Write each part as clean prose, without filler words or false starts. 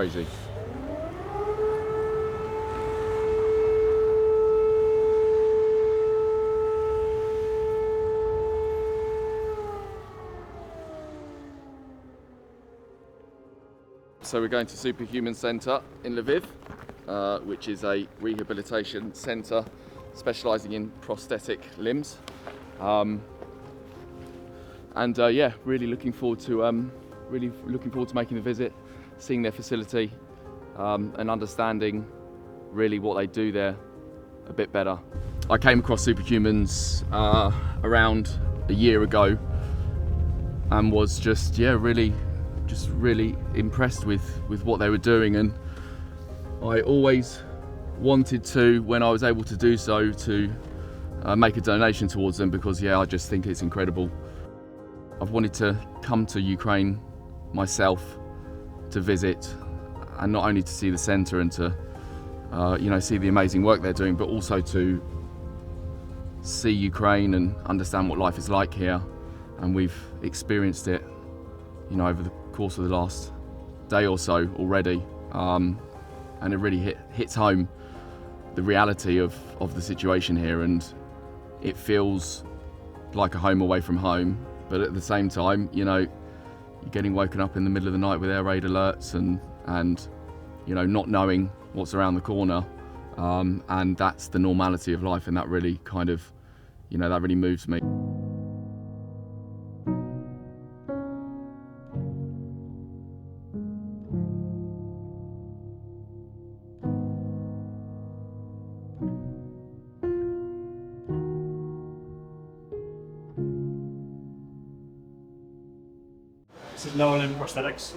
crazy. So we're going to Superhumans Centre in Lviv, which is a rehabilitation centre specialising in prosthetic limbs. Yeah, really looking forward to making the visit, seeing their facility, and understanding really what they do there a bit better. I came across Superhumans around a year ago and was just really impressed with what they were doing, and I always wanted to, when I was able to do so, to make a donation towards them, because I just think it's incredible. I've wanted to come to Ukraine myself to visit, and not only to see the centre and to see the amazing work they're doing, but also to see Ukraine and understand what life is like here. And we've experienced it over the course of the last day or so already, and it really hits home the reality of the situation here, and it feels like a home away from home, but at the same time, you're getting woken up in the middle of the night with air raid alerts and not knowing what's around the corner, and that's the normality of life, and that really that really moves me. This is Lviv Prosthetics.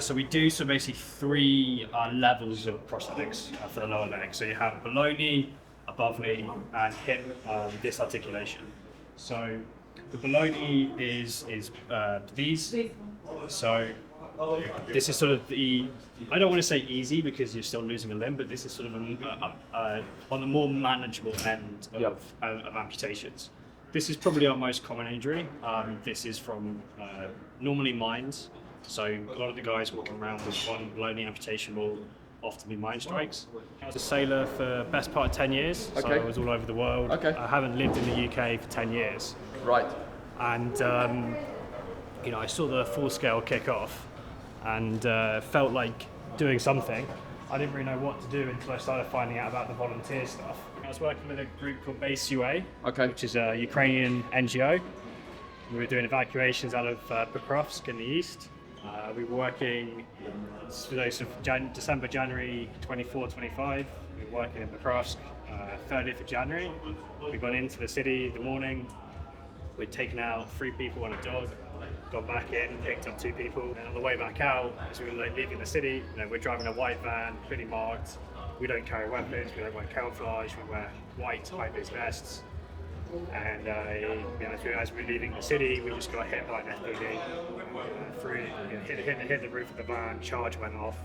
So we do basically three levels of prosthetics for the lower leg. So you have below knee, above knee, and hip disarticulation. So the below knee is these. So this is sort of I don't want to say easy because you're still losing a limb, but this is sort of on the more manageable end of amputations. This is probably our most common injury. This is from normally mines. So a lot of the guys walking around with one below knee amputation will often be mine strikes. I was a sailor for the best part of 10 years. So I was all over the world. I haven't lived in the UK for 10 years. Right. And I saw the full scale kick off and felt like doing something. I didn't really know what to do until I started finding out about the volunteer stuff. I was working with a group called Base UA, which is a Ukrainian NGO. We were doing evacuations out of Pokrovsk in the east. We were working December, January 24, 25. We were working in Pokrovsk, 30th of January. We got into the city in the morning. We'd taken out 3 people and a dog, got back in, picked up 2 people, and on the way back out, as we were leaving the city, we're driving a white van, pretty marked. We don't carry weapons, we don't wear camouflage, we wear white high-vis vests. And as we were leaving the city, we just got hit by an FPV. Hit the roof of the van, charge went off,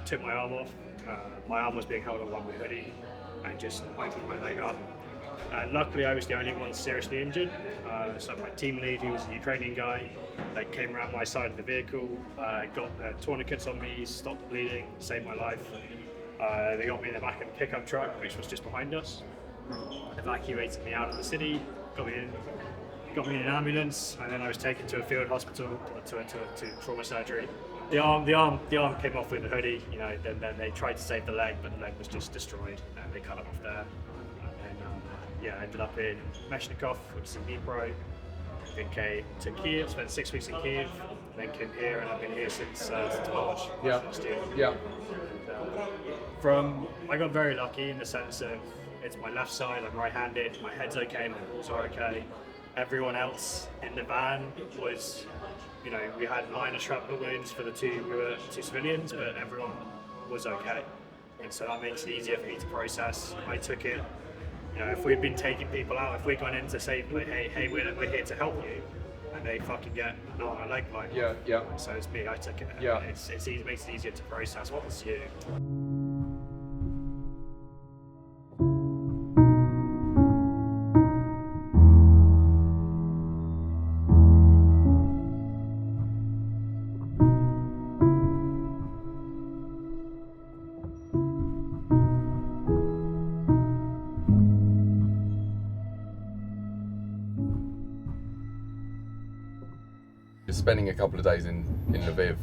took my arm off. My arm was being held on one with hoodie, and just put my leg up. Luckily, I was the only one seriously injured. So my team lead, he was a Ukrainian guy, they came around my side of the vehicle, got tourniquets on me, stopped the bleeding, saved my life. They got me in the back of the pickup truck, which was just behind us. Evacuated me out of the city, got me in an ambulance, and then I was taken to a field hospital to trauma surgery. The arm came off with the hoodie. Then they tried to save the leg, but the leg was just destroyed, and they cut it off there. I ended up in Meshnikov, which is in Dnipro. Then came to Kyiv, spent 6 weeks in Kyiv, then came here, and I've been here since March last year. I got very lucky in the sense of it's my left side, I'm right-handed, my head's okay, my balls are okay. Everyone else in the van was, we had minor shrapnel wounds for the 2 civilians, but everyone was okay. And so that makes it easier for me to process. I took it. If we'd been taking people out, if we'd gone in to say, hey, we're here to help you, and they fucking get an arm and a leg blown off. So it's me, I took it. It makes it easier to process what was you. spending a couple of days in Lviv,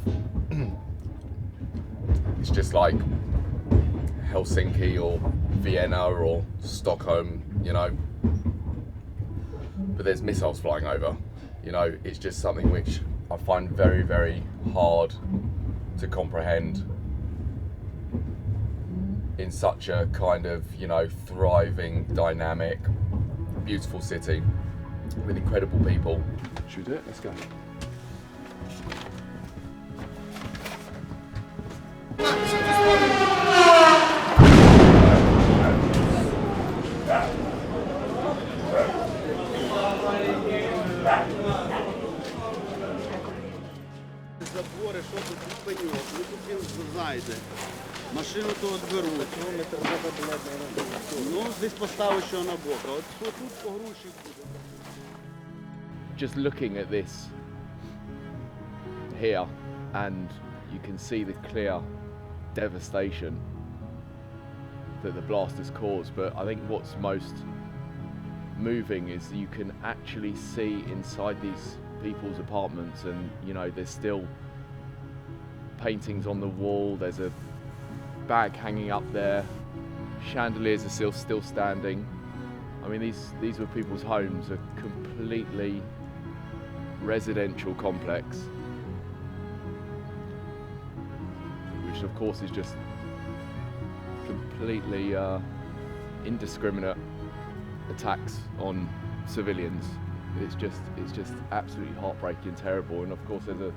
it's just like Helsinki or Vienna or Stockholm, you know, but there's missiles flying over, you know. It's just something which I find very, very hard to comprehend in such a kind of, you know, thriving, dynamic, beautiful city with incredible people. Should we do it? Let's go. Забори, що тут пеньок, ви тут знаєте. Машину то відберуть. Ну, десь поставиш що на бок, а от тут погрузчик буде. Just looking at this here, and you can see the clear devastation that the blast has caused, but I think what's most moving is you can actually see inside these people's apartments, and you know, there's still paintings on the wall, there's a bag hanging up there, chandeliers are still standing. I mean, these were people's homes, a completely residential complex, which of course is just completely indiscriminate attacks on civilians. It's just absolutely heartbreaking and terrible. And of course there's a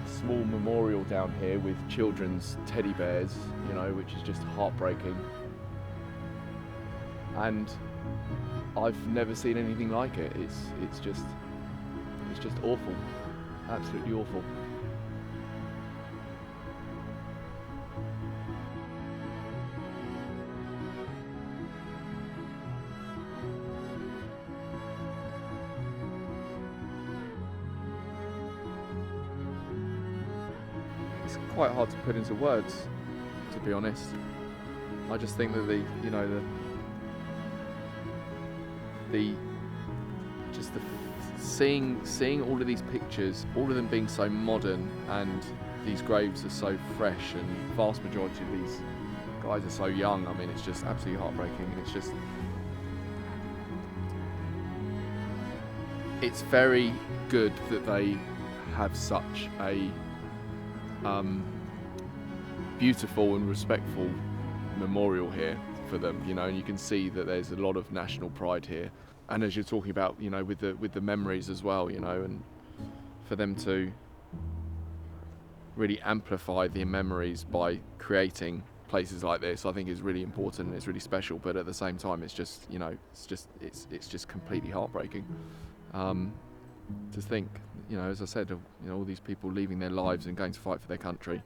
small memorial down here with children's teddy bears, you know, which is just heartbreaking. And I've never seen anything like it. It's just awful, absolutely awful. It's quite hard to put into words, to be honest. I just think that seeing all of these pictures, all of them being so modern, and these graves are so fresh, and vast majority of these guys are so young. I mean, it's just absolutely heartbreaking, and it's very good that they have such a beautiful and respectful memorial here for them, you know, and you can see that there's a lot of national pride here. And as you're talking about, you know, with the memories as well, you know, and for them to really amplify the memories by creating places like this, I think is really important and it's really special. But at the same time, it's just, you know, it's just completely heartbreaking to think, you know, as I said, you know, all these people leaving their lives and going to fight for their country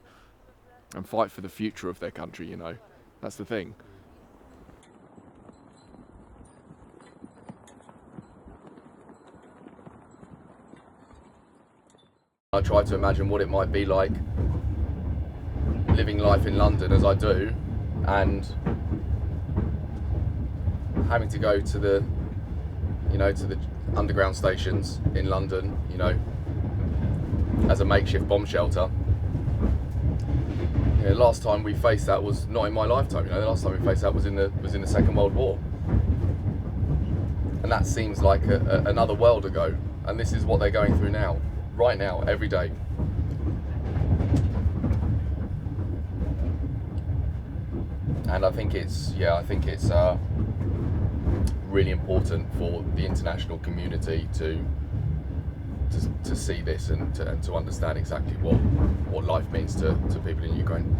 and fight for the future of their country, you know, that's the thing. I try to imagine what it might be like living life in London as I do, and having to go to the, you know, to the underground stations in London, you know, as a makeshift bomb shelter. You know, last time we faced that was not in my lifetime. You know, the last time we faced that was in the Second World War, and that seems like another world ago. And this is what they're going through now. Right now, every day. And I think it's really important for the international community to see this and to understand exactly what life means to people in Ukraine.